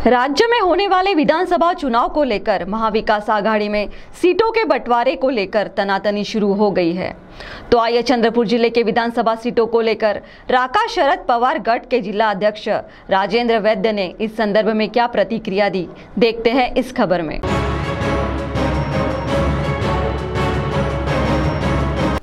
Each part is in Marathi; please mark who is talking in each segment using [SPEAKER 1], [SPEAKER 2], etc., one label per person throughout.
[SPEAKER 1] राज्य में होने वाले विधानसभा चुनाव को लेकर महाविकास आघाड़ी में सीटों के बंटवारे को लेकर तनातनी शुरू हो गई है। तो आइए चंद्रपुर जिले के विधानसभा सीटों को लेकर राका शरद पवार गढ़ के जिला अध्यक्ष राजेंद्र वैद्य ने इस संदर्भ में क्या प्रतिक्रिया दी, देखते हैं इस खबर में।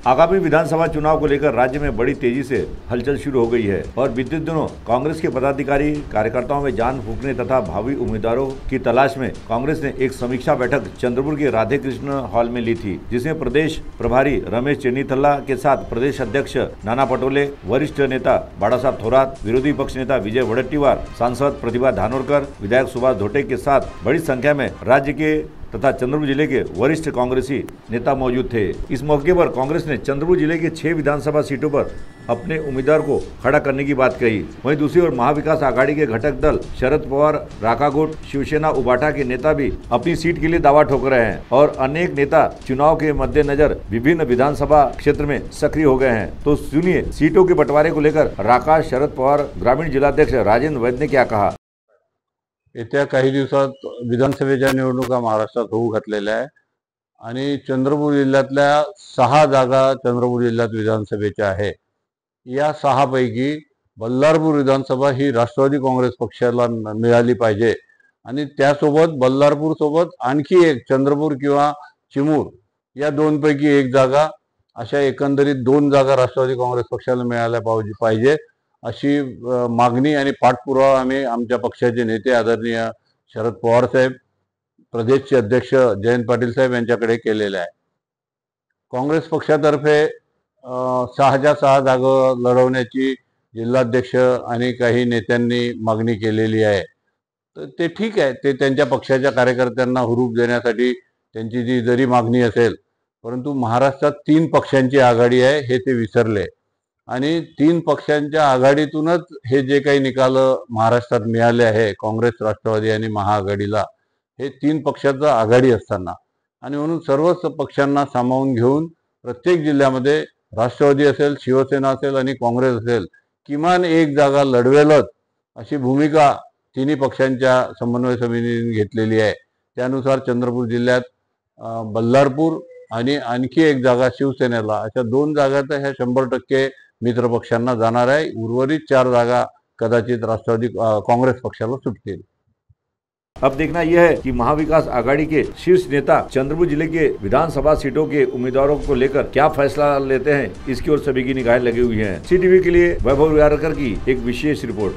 [SPEAKER 2] आगामी विधानसभा चुनाव को लेकर राज्य में बड़ी तेजी से हलचल शुरू हो गई है और बीते दिनों कांग्रेस के पदाधिकारी कार्यकर्ताओं में जान फूंकने तथा भावी उम्मीदवारों की तलाश में कांग्रेस ने एक समीक्षा बैठक चंद्रपुर के राधे कृष्ण हॉल में ली थी, जिसमें प्रदेश प्रभारी रमेश चेन्नीथल्ला के साथ प्रदेश अध्यक्ष नाना पटोले, वरिष्ठ नेता बाड़ा साहब थोरात, विरोधी पक्ष नेता विजय वडेट्टीवार, सांसद प्रतिभा धानोरकर, विधायक सुभाष धोटे के साथ बड़ी संख्या में राज्य के तथा चंद्रपुर जिले के वरिष्ठ कांग्रेसी नेता मौजूद थे। इस मौके पर कांग्रेस ने चंद्रपुर जिले के 6 विधानसभा सीटों पर अपने उम्मीदवार को खड़ा करने की बात कही। वहीं दूसरी ओर महाविकास आघाड़ी के घटक दल शरद पवार, राका गुट, शिवसेना उबाटा के नेता भी अपनी सीट के लिए दावा ठोक रहे हैं और अनेक नेता चुनाव के मद्देनजर विभिन्न विधानसभा क्षेत्र में सक्रिय हो गए हैं। तो सुनिए सीटों के बंटवारे को लेकर राका शरद पवार ग्रामीण जिलाध्यक्ष राजेंद्र वैद्य ने क्या कहा।
[SPEAKER 3] येत्या काही दिवसात विधानसभेच्या निवडणुका महाराष्ट्रात होऊ घातलेल्या आहे आणि चंद्रपूर जिल्ह्यातल्या 6 जागा चंद्रपूर जिल्ह्यात विधानसभेच्या आहे। या 6 पैकी बल्लारपूर विधानसभा ही राष्ट्रवादी काँग्रेस पक्षाला मिळाली पाहिजे आणि त्यासोबत बल्लारपूर सोबत आणखी एक चंद्रपूर किंवा चिमूर या 2 पैकी एक जागा, अशा एकंदरीत 2 जागा राष्ट्रवादी काँग्रेस पक्षाला मिळाल्या पाहिजे अशी मागणी आणि पाठपुरावा आम्ही आमच्या पक्षाचे नेते आदरणीय शरद पवार साहेब, प्रदेशचे अध्यक्ष जयंत पाटील साहेब यांच्याकडे केलेला आहे। काँग्रेस पक्षातर्फे 6 जागा लढवण्याची जिल्हाध्यक्ष आणि काही नेत्यांनी मागणी केलेली आहे। तर ते ठीक आहे, ते त्यांच्या पक्षाच्या कार्यकर्त्यांना हुरूप देण्यासाठी त्यांची जी जरी मागणी असेल, परंतु महाराष्ट्रात 3 पक्षांची आघाडी आहे हे ते विसरले आणि 3 पक्षांच्या आघाडीतूनच हे जे काही निकाल महाराष्ट्रात मिळाले आहे काँग्रेस, राष्ट्रवादी आणि महाआघाडीला, हे 3 पक्षाचं आघाडी असताना आणि म्हणून सर्वच पक्षांना सामावून घेऊन प्रत्येक जिल्ह्यामध्ये राष्ट्रवादी असेल, शिवसेना असेल आणि काँग्रेस असेल किमान एक जागा लढवेलच अशी भूमिका तिन्ही पक्षांच्या समन्वय समितीने घेतलेली आहे। त्यानुसार चंद्रपूर जिल्ह्यात बल्लारपूर आणि आणखी एक जागा शिवसेनेला, अशा 2 जागा तर ह्या 100% मित्र पक्षांना जाणार आहे। उर्वरित 4 जागा कदाचित राष्ट्रवादी काँग्रेस पक्षाला सुटतील।
[SPEAKER 2] अब देखना यह है कि महाविकास आघाड़ी के शीर्ष नेता चंद्रपुर जिले के विधानसभा सीटों के उम्मीदवारों को लेकर क्या फैसला लेते हैं, इसकी ओर सभी की निगाहें लगी हुई हैं। CTV के लिए वैभव यारकर की एक विशेष रिपोर्ट।